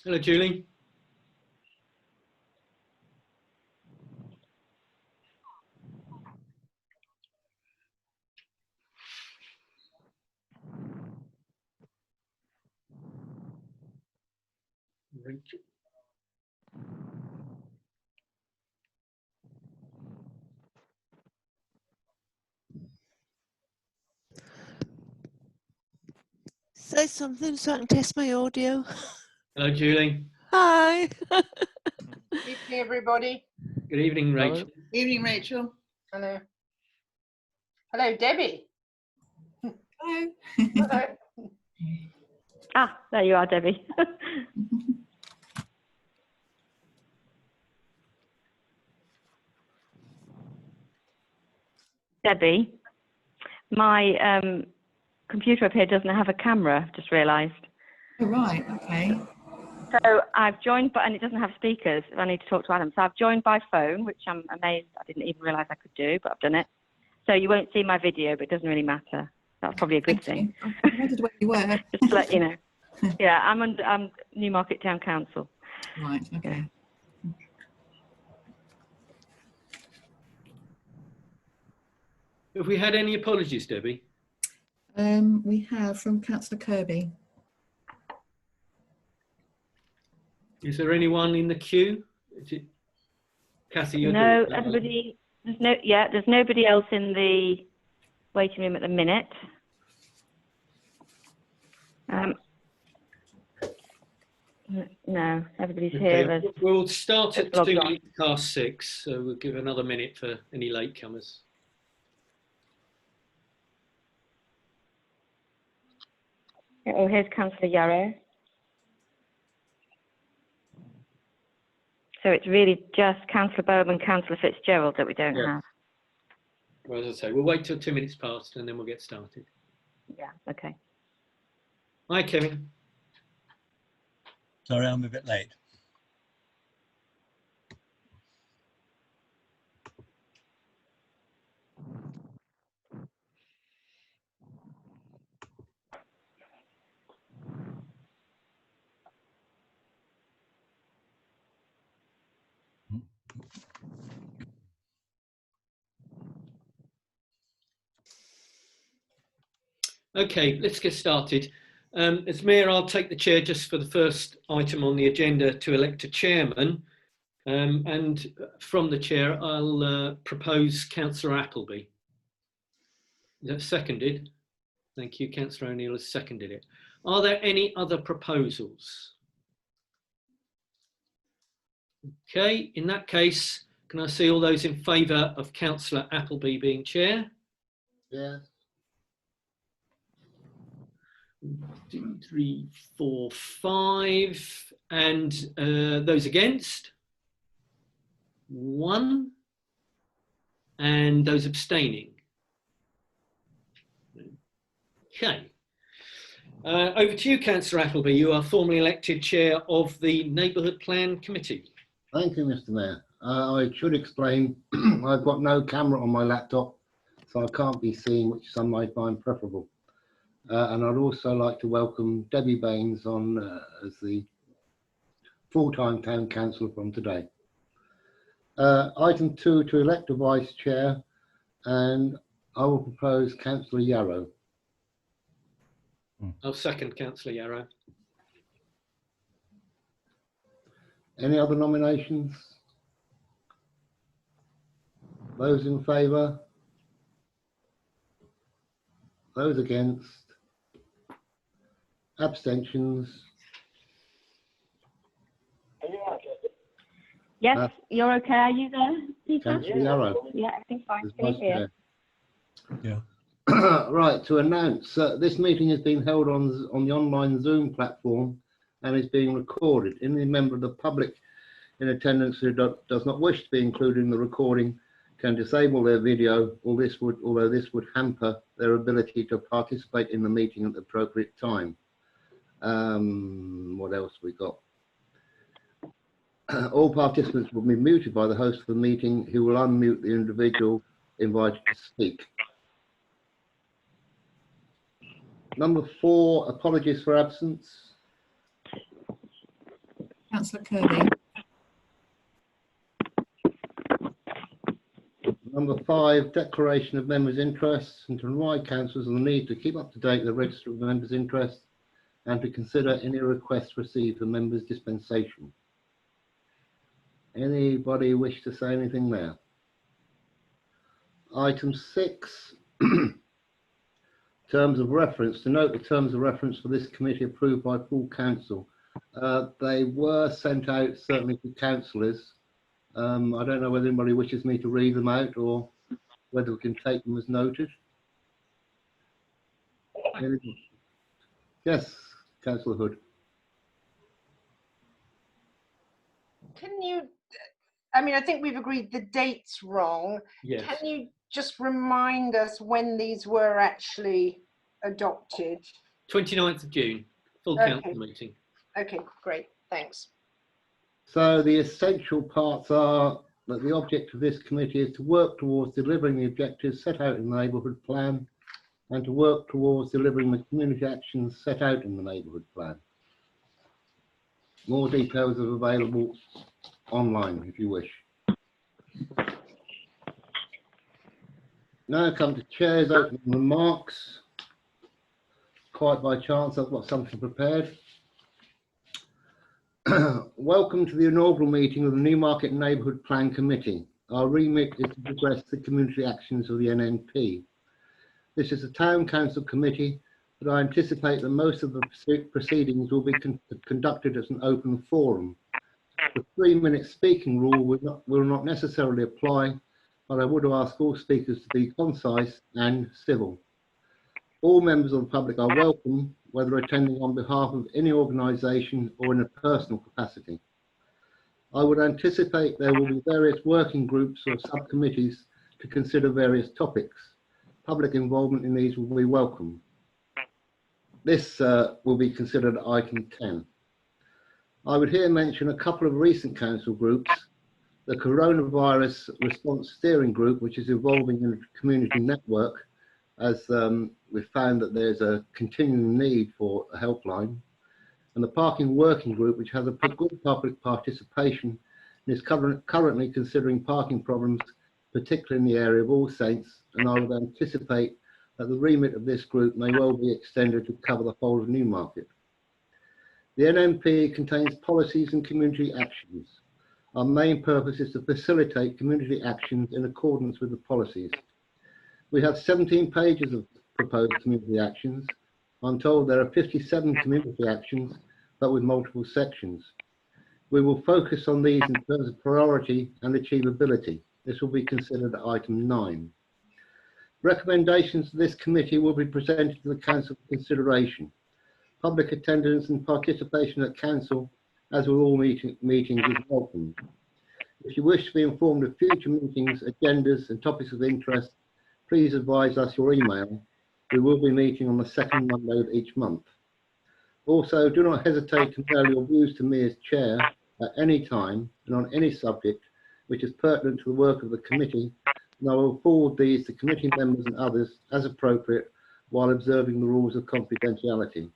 Hello, Julie. Rachel. Say something so I can test my audio. Hello, Julie. Hi. Evening, everybody. Good evening, Rachel. Hello. Evening, Rachel. Hello. Hello, Debbie. Hello. Hello. Ah, there you are, Debbie. Debbie, my computer up here doesn't have a camera, just realised. Oh, right, okay. So I've joined, and it doesn't have speakers. I need to talk to Adam. So I've joined by phone, which I'm amazed I didn't even realise I could do, but I've done it. So you won't see my video, but it doesn't really matter. That's probably a good thing. I wondered where you were. Just to let you know. Yeah, I'm Newmarket Town Council. Right, okay. Have we had any apologies, Debbie? We have from Councillor Kirby. Is there anyone in the queue? Is it Kathy? You're No, doing it. everybody. There's nobody else in the waiting room at the minute. No, everybody's here. Okay, we'll start at Logged 2 on. minutes past 6, so we'll give another minute for any latecomers. Oh, here's Councillor Yarrow. So it's really just Councillor Bowman and Councillor Fitzgerald that we don't have. Well, as I say, we'll wait till 2 minutes past and then we'll get started. Yeah, okay. Hi, Kevin. Sorry, I'm a bit late. Okay, let's get started. As Mayor, I'll take the chair just for the first item on the agenda to elect a chairman. And from the chair, I'll propose Councillor Appleby. Is that seconded? Thank you. Councillor O'Neill has seconded it. Are there any other proposals? Okay, in that case, can I see all those in favour of Councillor Appleby being chair? Yes. 2, 3, 4, 5. And those against? 1. And those abstaining? Okay. Over to you, Councillor Appleby. You are formally elected chair of the Neighbourhood Plan Committee. Thank you, Mr. Mayor. I should explain, I've got no camera on my laptop, so I can't be seen, which some might find preferable. And I'd also like to welcome Debbie Baines on as the full-time town councillor from today. Item 2, to elect a vice chair, and I will propose Councillor Yarrow. I'll second Councillor Yarrow. Any other nominations? Those in favour? Those against? Abstentions? Yes, you're okay. Are you there, Peter? Councillor Yarrow. Yeah, everything's fine. as Can you vice hear? chair. Yeah. Right, to announce, this meeting has been held on the online Zoom platform and is being recorded. Any member of the public in attendance who does not wish to be included in the recording can disable their video, although this would hamper their ability to participate in the meeting at the appropriate time. What else we got? All participants will be muted by the host of the meeting, who will unmute the individual invited to speak. Number 4, apologies for absence. Councillor Kirby. Number 5, declaration of members' interests, and to remind councillors on the need to keep up to date the register of members' interests and to consider any requests received for members' dispensation. Anybody wish to say anything there? Item 6, terms of reference. To note the terms of reference for this committee approved by full council. They were sent out certainly to councillors. I don't know whether anybody wishes me to read them out or whether we can take them as noted. Yes, Councillor Hood. Can you, I mean, I think we've agreed the date's wrong. Yes. Can you just remind us when these were actually adopted? 29th of June, full Okay. council meeting. Okay, great, thanks. So the essential parts are that the object of this committee is to work towards delivering the objectives set out in the neighbourhood plan and to work towards delivering the community actions set out in the neighbourhood plan. More details are available online if you wish. Now come to Chair's opening remarks. Quite by chance, I've got something prepared. Welcome to the inaugural meeting of the Newmarket Neighbourhood Plan Committee. Our remit is to progress the community actions of the NNP. This is a town council committee, but I anticipate that most of the proceedings will be conducted as an open forum. The 3-minute speaking rule will not necessarily apply, but I would ask all speakers to be concise and civil. All members of the public are welcome, whether attending on behalf of any organisation or in a personal capacity. I would anticipate there will be various working groups or subcommittees to consider various topics. Public involvement in these will be welcome. This will be considered item 10. I would here mention a couple of recent council groups, the Coronavirus Response Steering Group, which is evolving in a community network, as we've found that there's a continuing need for a helpline, and the Parking Working Group, which has a good public participation and is currently considering parking problems, particularly in the area of All Saints, and I would anticipate that the remit of this group may well be extended to cover the whole of Newmarket. The NNP contains policies and community actions. Our main purpose is to facilitate community actions in accordance with the policies. We have 17 pages of proposed community actions. I'm told there are 57 community actions, but with multiple sections. We will focus on these in terms of priority and achievability. This will be considered item 9. Recommendations to this committee will be presented to the council for consideration. Public attendance and participation at council, as with all meetings, is welcome. If you wish to be informed of future meetings, agendas and topics of interest, please advise us your email. We will be meeting on the second Monday of each month. Also, do not hesitate to mail your views to me as chair at any time and on any subject which is pertinent to the work of the committee, and I will forward these to committee members and others as appropriate while observing the rules of confidentiality.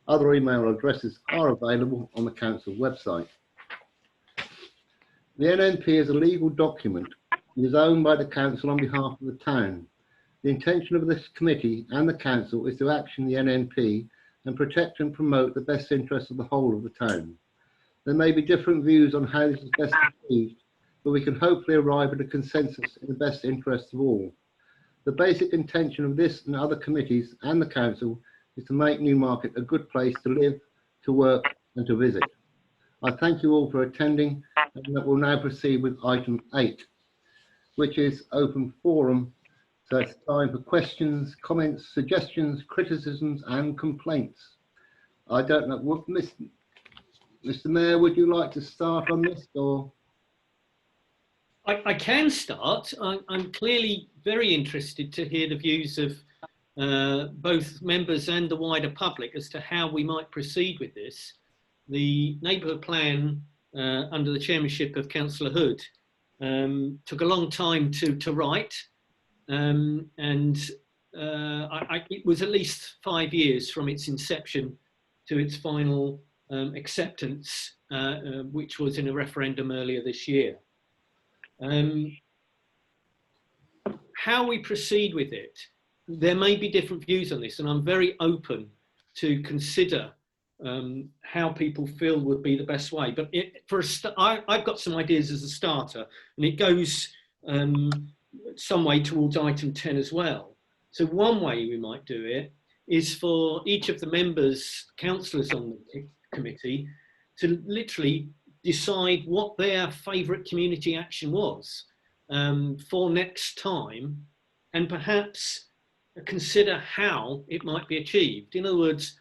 Other email addresses are available on the council website. The NNP is a legal document. It is owned by the council on behalf of the town. The intention of this committee and the council is to action the NNP and protect and promote the best interests of the whole of the town. There may be different views on how this is best achieved, but we can hopefully arrive at a consensus in the best interests of all. The basic intention of this and other committees and the council is to make Newmarket a good place to live, to work and to visit. I thank you all for attending, and we'll now proceed with item 8, which is open forum. So it's time for questions, comments, suggestions, criticisms and complaints. I don't know, what, Mr. Mayor, would you like to start on this or? I can start. I'm clearly very interested to hear the views of both members and the wider public as to how we might proceed with this. The neighbourhood plan under the chairmanship of Councillor Hood took a long time to write, and it was at least 5 years from its inception to its final acceptance, which was in a referendum earlier this year. How we proceed with it, there may be different views on this, and I'm very open to consider how people feel would be the best way. But I've got some ideas as a starter, and it goes some way towards item 10 as well. So one way we might do it is for each of the members, councillors on the committee, to literally decide what their favourite community action was for next time, and perhaps consider how it might be achieved. In other words,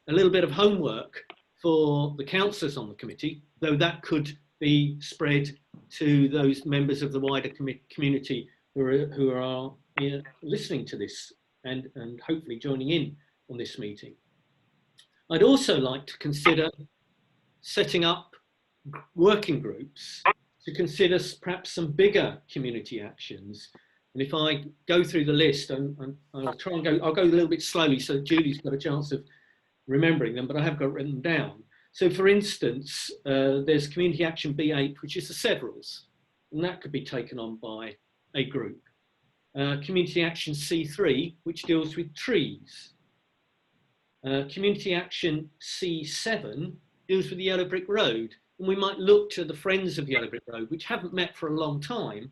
a little bit of homework for the councillors on the committee, though that could be spread to those members of the wider community who are listening to this and hopefully joining in on this meeting. I'd also like to consider setting up working groups to consider perhaps some bigger community actions. And if I go through the list, I'll try and I'll go a little bit slowly so Julie's got a chance of remembering them, but I have got written them down. So for instance, there's Community Action B8, which is the severals, and that could be taken on by a group. Community Action C3, which deals with trees. Community Action C7 deals with the Yellow Brick Road, and we might look to the Friends of Yellow Brick Road, which haven't met for a long time,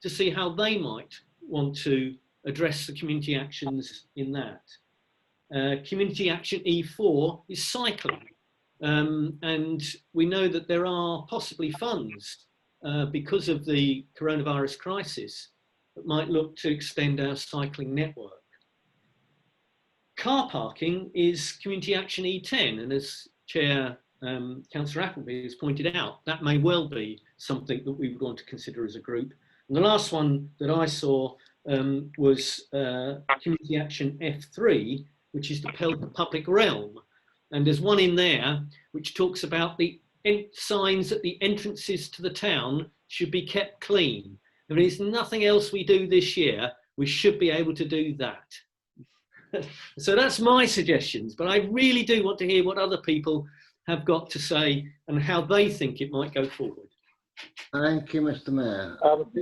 to see how they might want to address the community actions in that. Community Action E4 is cycling, and we know that there are possibly funds because of the coronavirus crisis that might look to extend our cycling network. Car parking is Community Action E10, and as Chair Councillor Appleby has pointed out, that may well be something that we would want to consider as a group. And the last one that I saw was Community Action F3, which is the public realm. And there's one in there which talks about the signs at the entrances to the town should be kept clean. If there is nothing else we do this year, we should be able to do that. So that's my suggestions, but I really do want to hear what other people have got to say and how they think it might go forward. Thank you, Mr. Mayor. I would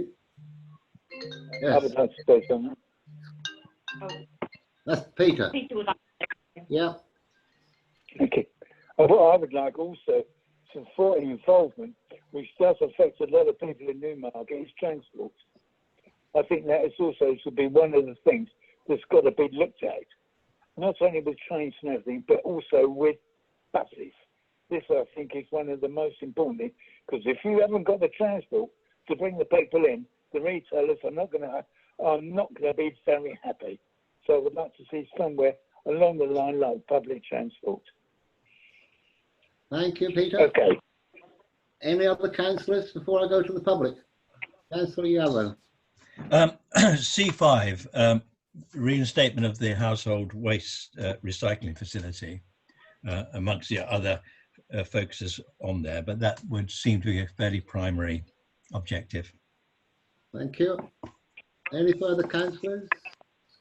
like to say something. That's Peter. Peter would like to say. Yeah. Okay. What I would like also some thought and involvement, which does affect a lot of people in Newmarket, is transport. I think that is also should be one of the things that's got to be looked at, not only with trains and everything, but also with buses. This, I think, is one of the most important, because if you haven't got the transport to bring the people in, the retailers are not going to be very happy. So I would like to see somewhere along the line like public transport. Thank you, Peter. Okay. Any other councillors before I go to the public? Councillor Yallow. C5, reinstatement of the household waste recycling facility, amongst the other focuses on there, but that would seem to be a fairly primary objective. Thank you. Any further councillors?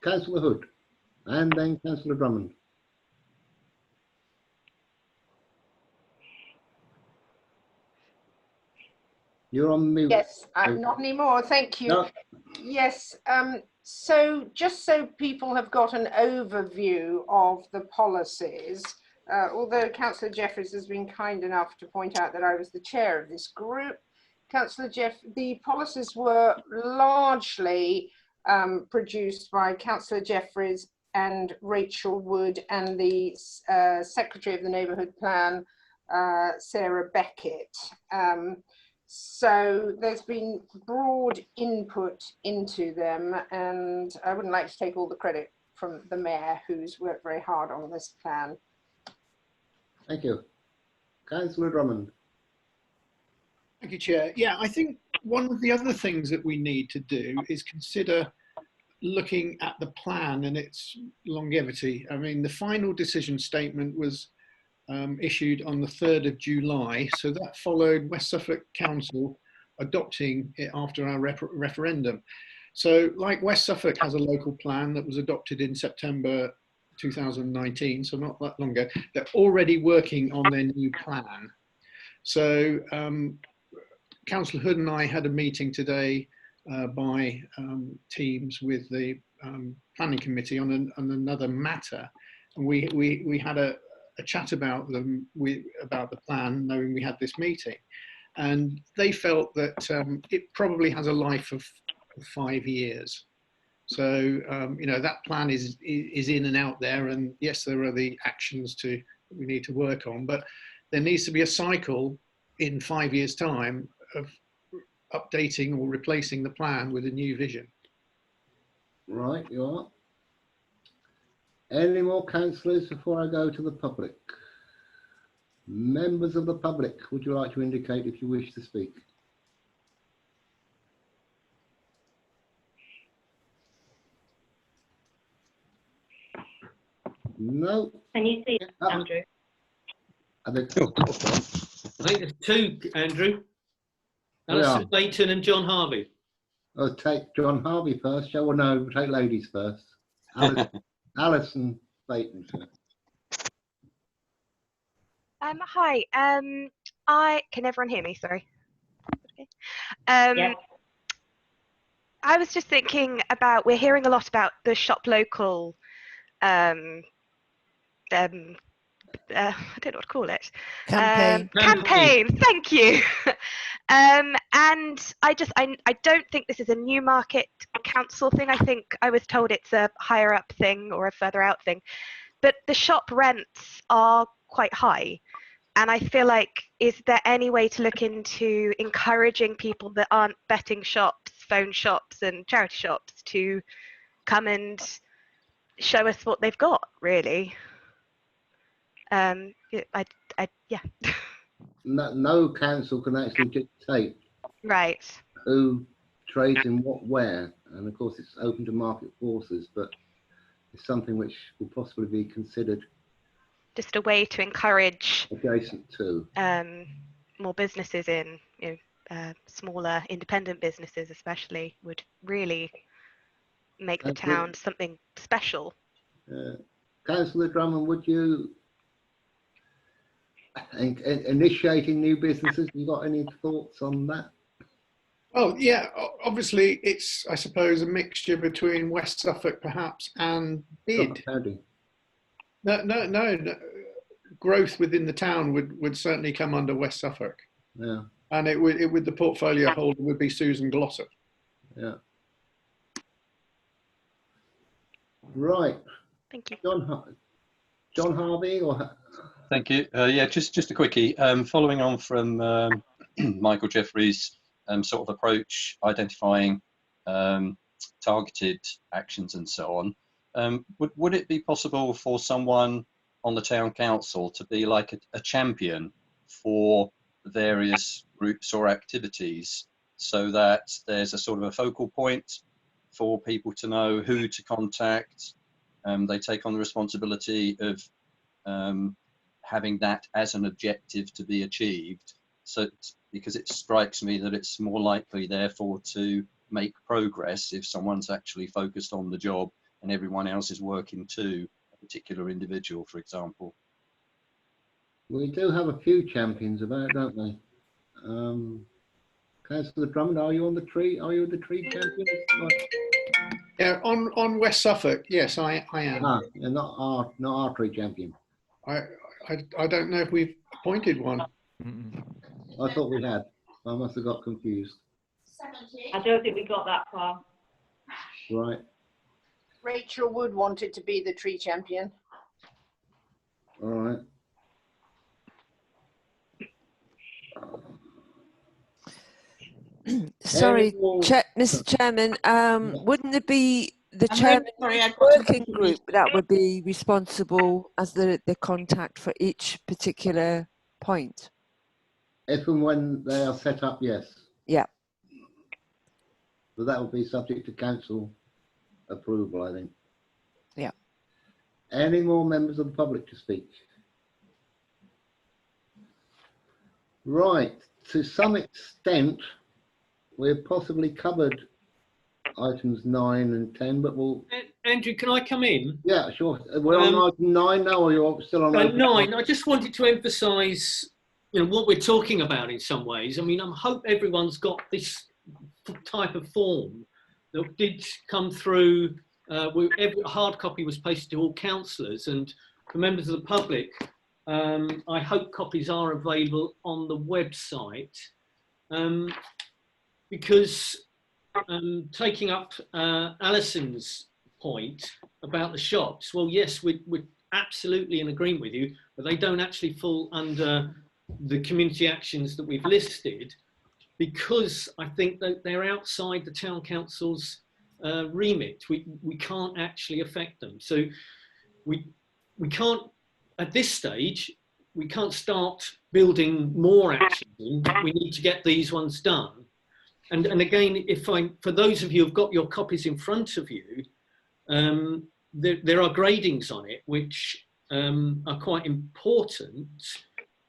Councillor Hood and then Councillor Drummond. You're on mute. Yes, not anymore. Thank you. No. Yes. So just so people have got an overview of the policies, although Councillor Jeffries has been kind enough to point out that I was the chair of this group, the policies were largely produced by Councillor Jeffries and Rachel Wood and the Secretary of the Neighbourhood Plan, Sarah Beckett. So there's been broad input into them, and I wouldn't like to take all the credit from the Mayor, who's worked very hard on this plan. Thank you. Councillor Drummond. Thank you, Chair. Yeah, I think one of the other things that we need to do is consider looking at the plan and its longevity. I mean, the final decision statement was issued on the 3rd of July. So that followed West Suffolk Council adopting it after our referendum. So like West Suffolk has a local plan that was adopted in September 2019, so not that long ago. They're already working on their new plan. So Councillor Hood and I had a meeting today by Teams with the planning committee on another matter, and we had a chat about about the plan, knowing we had this meeting, and they felt that it probably has a life of 5 years. So you know, that plan is in and out there, and yes, there are the actions we need to work on, but there needs to be a cycle in 5 years' time of updating or replacing the plan with a new vision. Right, you are. Any more councillors before I go to the public? Members of the public, would you like to indicate if you wish to speak? No. Can you see it, Andrew? I think, I think there's two, Andrew. Alison Leighton and John Harvey. I'll take John Harvey first. Shall we? No, take ladies first. Alison Leighton. Hi. Can everyone hear me? Sorry. Okay. Yeah. I was just thinking about, we're hearing a lot about the shop local. I don't know what to call it. Campaign. Campaign. Thank you. And I don't think this is a Newmarket council thing. I think I was told it's a higher up thing or a further out thing. But the shop rents are quite high. And I feel like, is there any way to look into encouraging people that aren't betting shops, phone shops and charity shops to come and show us what they've got, really? Yeah. No council can actually dictate Right. who trades in what where, and of course it's open to market forces, but it's something which will possibly be considered Just a way to encourage adjacent to more businesses in, smaller independent businesses especially, would really make the town something special. Councillor Drummond, would you initiating new businesses, you got any thoughts on that? Oh yeah, obviously it's, I suppose, a mixture between West Suffolk perhaps and bid. No. Growth within the town would certainly come under West Suffolk. Yeah. And it would the portfolio holder would be Susan Glossop. Yeah. Right. Thank you. John Harvey or. Thank you. Yeah, just a quickie. Following on from Michael Jeffrey's sort of approach, identifying targeted actions and so on, would it be possible for someone on the town council to be like a champion for various groups or activities, so that there's a sort of a focal point for people to know who to contact? They take on the responsibility of having that as an objective to be achieved. So, because it strikes me that it's more likely, therefore, to make progress if someone's actually focused on the job and everyone else is working to a particular individual, for example. We do have a few champions about, don't we? Councillor Drummond, are you on the tree? Are you the tree champion? Yeah, on West Suffolk, yes, I am. Ah, you're not our tree champion. I don't know if we've appointed one. I thought we had. I must have got confused. I don't think we got that far. Right. Rachel Wood wanted to be the tree champion. All right. Sorry, Mr. Chairman, wouldn't it be the chairman working group that would be responsible as the contact for each particular point? If and when they are set up, yes. Yeah. But that will be subject to council approval, I think. Yeah. Any more members of the public to speak? Right. To some extent, we've possibly covered items 9 and 10, but we'll. Andrew, can I come in? Yeah, sure. We're on item 9 now, or you're still on item 9. I just wanted to emphasise, what we're talking about in some ways. I mean, I hope everyone's got this type of form that did come through. Every hard copy was posted to all councillors, and for members of the public, I hope copies are available on the website, because taking up Alison's point about the shops, well, yes, we're absolutely in agreement with you, but they don't actually fall under the community actions that we've listed, because I think that they're outside the town council's remit. We can't actually affect them. So we can't, at this stage, we can't start building more action. We need to get these ones done. And again, for those of you who've got your copies in front of you, there are gradings on it which are quite important,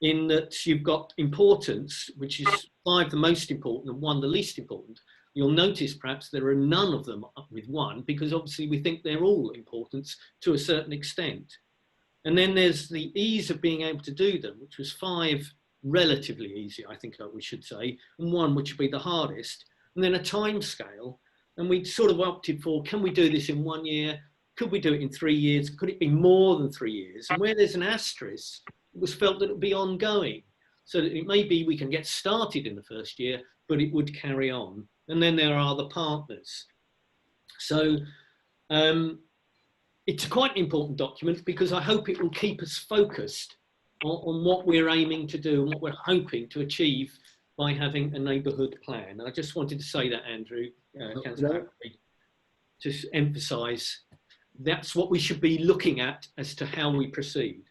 in that you've got importance, which is 5 the most important and 1 the least important. You'll notice perhaps there are none of them with 1, because obviously we think they're all important to a certain extent. And then there's the ease of being able to do them, which was 5 relatively easy, I think we should say, and 1 which would be the hardest, and then a time scale. And we sort of opted for, can we do this in 1 year? Could we do it in 3 years? Could it be more than 3 years? And where there's an asterisk, it was felt that it would be ongoing. So that it may be we can get started in the first year, but it would carry on. And then there are the partners. So it's quite an important document, because I hope it will keep us focused on what we're aiming to do and what we're hoping to achieve by having a neighbourhood plan. I just wanted to say that, Andrew, Councillor Barry, to emphasise that's what we should be looking at as to how we proceed.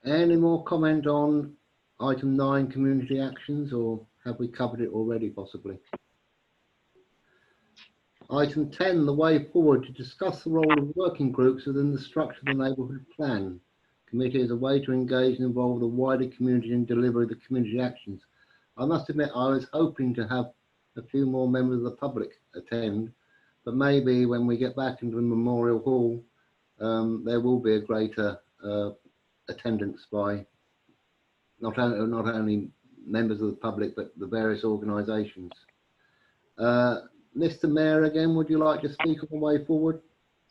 Any more comment on item 9, community actions, or have we covered it already, possibly? Item 10, the way forward, to discuss the role of working groups within the structure of the neighbourhood plan. Committee as a way to engage and involve the wider community in delivery of the community actions. I must admit, I was hoping to have a few more members of the public attend, but maybe when we get back into the Memorial Hall, there will be a greater attendance by not only members of the public, but the various organisations. Mr. Mayor, again, would you like to speak on the way forward?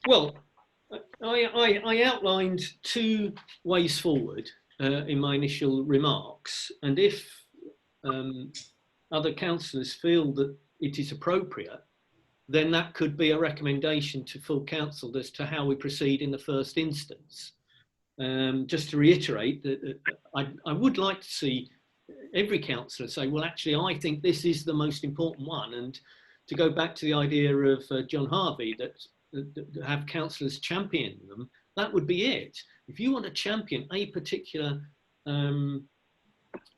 Well, I outlined 2 ways forward in my initial remarks, and if other councillors feel that it is appropriate, then that could be a recommendation to full council as to how we proceed in the first instance. Just to reiterate that I would like to see every councillor say, well, actually, I think this is the most important one, and to go back to the idea of John Harvey, that have councillors champion them, that would be it. If you want to champion a particular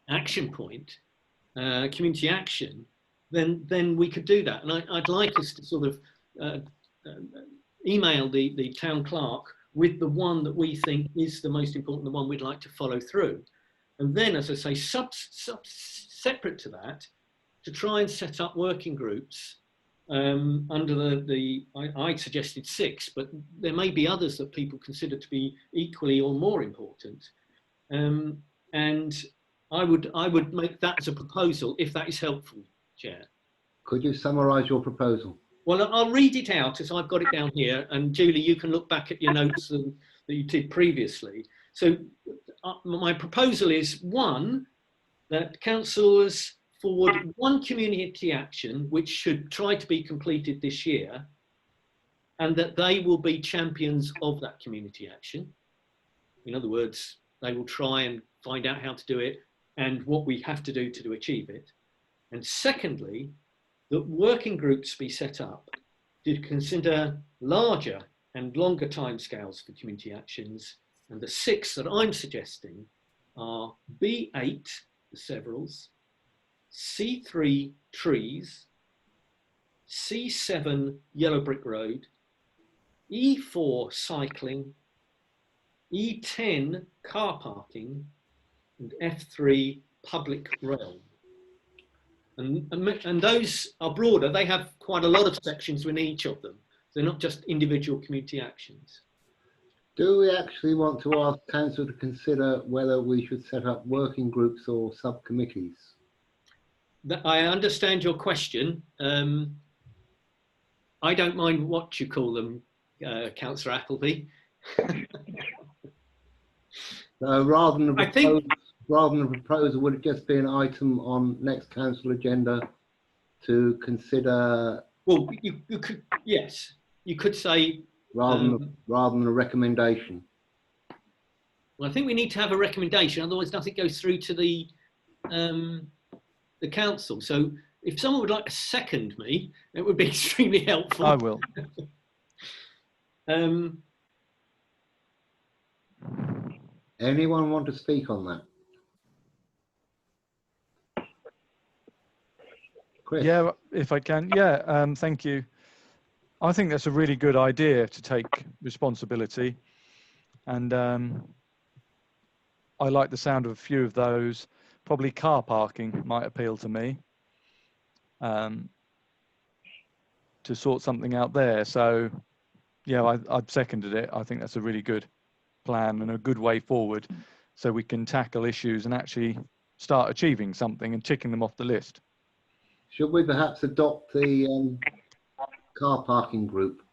action point, community action, then we could do that. And I'd like us to sort of email the town clerk with the one that we think is the most important, the one we'd like to follow through. And then, as I say, separate to that, to try and set up working groups under I suggested 6, but there may be others that people consider to be equally or more important. And I would make that as a proposal, if that is helpful, Chair. Could you summarise your proposal? Well, I'll read it out as I've got it down here, and Julie, you can look back at your notes that you did previously. So my proposal is 1, that councillors forward 1 community action which should try to be completed this year, and that they will be champions of that community action. In other words, they will try and find out how to do it and what we have to do to achieve it. And secondly, that working groups be set up to consider larger and longer timescales for community actions. And the 6 that I'm suggesting are B8, the severals, C3 trees, C7 yellow brick road, E4 cycling, E10 car parking, and F3 public realm. And those are broader. They have quite a lot of sections within each of them. They're not just individual community actions. Do we actually want to ask council to consider whether we should set up working groups or subcommittees? I understand your question. I don't mind what you call them, Councillor Appleby. So rather than a proposal, would it just be an item on next council agenda to consider? Well, you could, yes, you could say rather than a recommendation. Well, I think we need to have a recommendation, otherwise nothing goes through to the council. So if someone would like to second me, it would be extremely helpful. I will. Anyone want to speak on that? Chris? Yeah, if I can. Yeah, thank you. I think that's a really good idea to take responsibility. And I like the sound of a few of those. Probably car parking might appeal to me, to sort something out there. So yeah, I've seconded it. I think that's a really good plan and a good way forward, so we can tackle issues and actually start achieving something and ticking them off the list. Should we perhaps adopt the car parking group?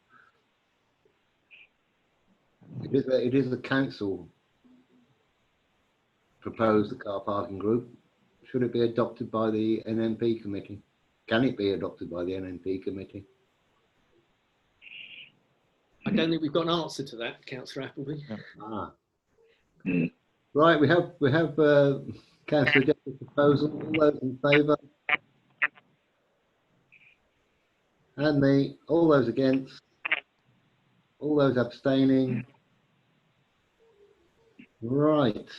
It is a council proposed, the car parking group. Should it be adopted by the NMP committee? Can it be adopted by the NMP committee? I don't think we've got an answer to that, Councillor Appleby. Yeah. Ah. Right, we have Councillor Jeffrey's proposal. All those in favour? And me. All those against? All those abstaining? Right.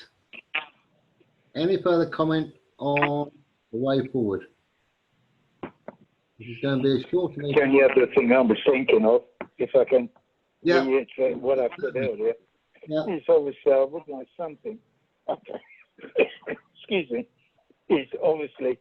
Any further comment on the way forward? This is going to be a short meeting. The only other thing I was thinking of, if I can Yeah. reiterate what I said earlier, Yeah. is obviously I would like something. Excuse me. Is obviously,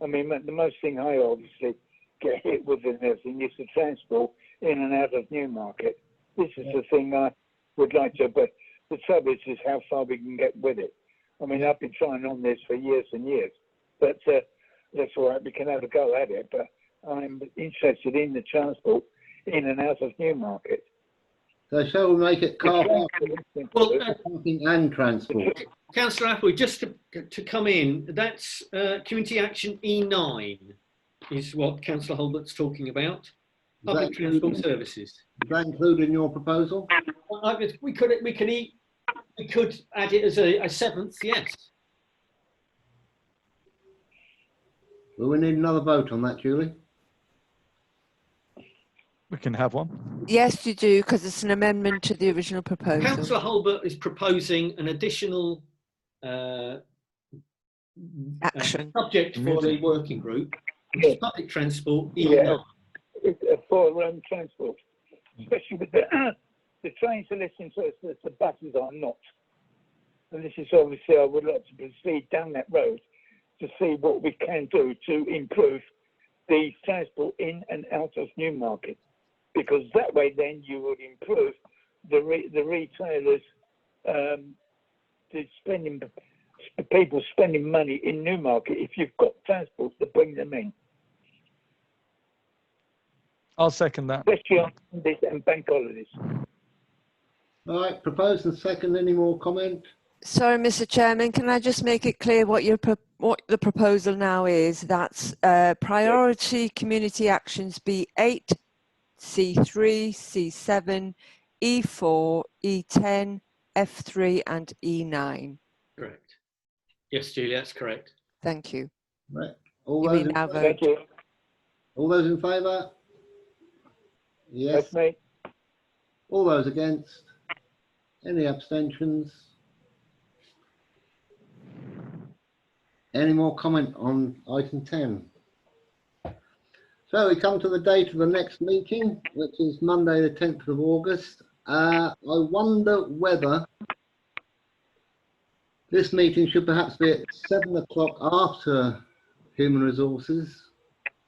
I mean, the most thing I obviously get hit with and everything is the transport in and out of Newmarket. This is the thing I would like to, but the trouble is how far we can get with it. I mean, I've been trying on this for years and years, but that's all right. We can have a go at it, but I'm interested in the transport in and out of Newmarket. So shall we make it car parking and transport? Councillor Appleby, just to come in, that's Community Action E9 is what Councillor Holbert's talking about. Public transport services. Is that included in your proposal? We could add it as a seventh, yes. Will we need another vote on that, Julie? We can have one. Yes, you do, because it's an amendment to the original proposal. Councillor Holbert is proposing an additional action subject for the working group, which is public transport. Yeah, for transport, especially with the trains are listening to us, the buses are not. And this is obviously, I would like to proceed down that road to see what we can do to improve the transport in and out of Newmarket, because that way then you would improve the retailers, people spending money in Newmarket if you've got transport to bring them in. I'll second that. Especially on Sundays and bank holidays. All right, proposed and second. Any more comment? Sorry, Mr. Chairman, can I just make it clear what the proposal now is? That's priority community actions B8, C3, C7, E4, E10, F3 and E9. Correct. Yes, Julie, that's correct. Thank you. Right. You may now vote. All those in favour? Yes. That's me. All those against? Any abstentions? Any more comment on item 10? So we come to the date of the next meeting, which is Monday the 10th of August. I wonder whether this meeting should perhaps be at 7 o'clock after Human Resources,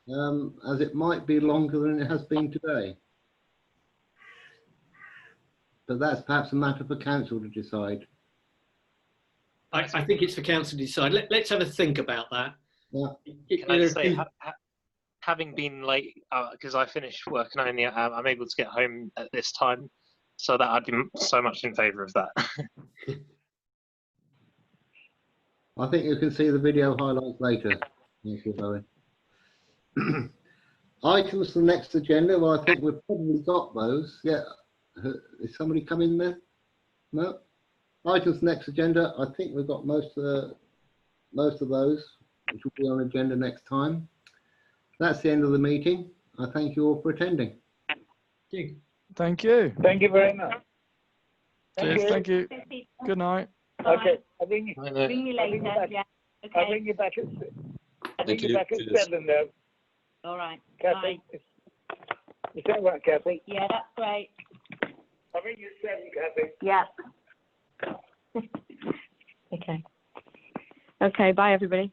as it might be longer than it has been today. but that's perhaps a matter for council to decide. I think it's for council to decide. Let's have a think about that. Yeah. Can I say, having been late, because I finish work and I'm able to get home at this time, so that I'd be so much in favour of that. I think you can see the video highlights later. Thank you, Bowie. Items for the next agenda. Well, I think we've probably got those. Yeah. Is somebody coming there? No. Items next agenda. I think we've got most of those, which will be on agenda next time. That's the end of the meeting. I thank you all for attending. Thank you. Thank you very much. Cheers. Thank you. Good night. Okay. I'll ring you later. Yeah. Okay. I'll ring you back at 7 though. All right. Kathy. Is that right, Kathy? Yeah, that's great. I'll ring you at 7, Kathy. Yeah. Okay. Okay, bye everybody.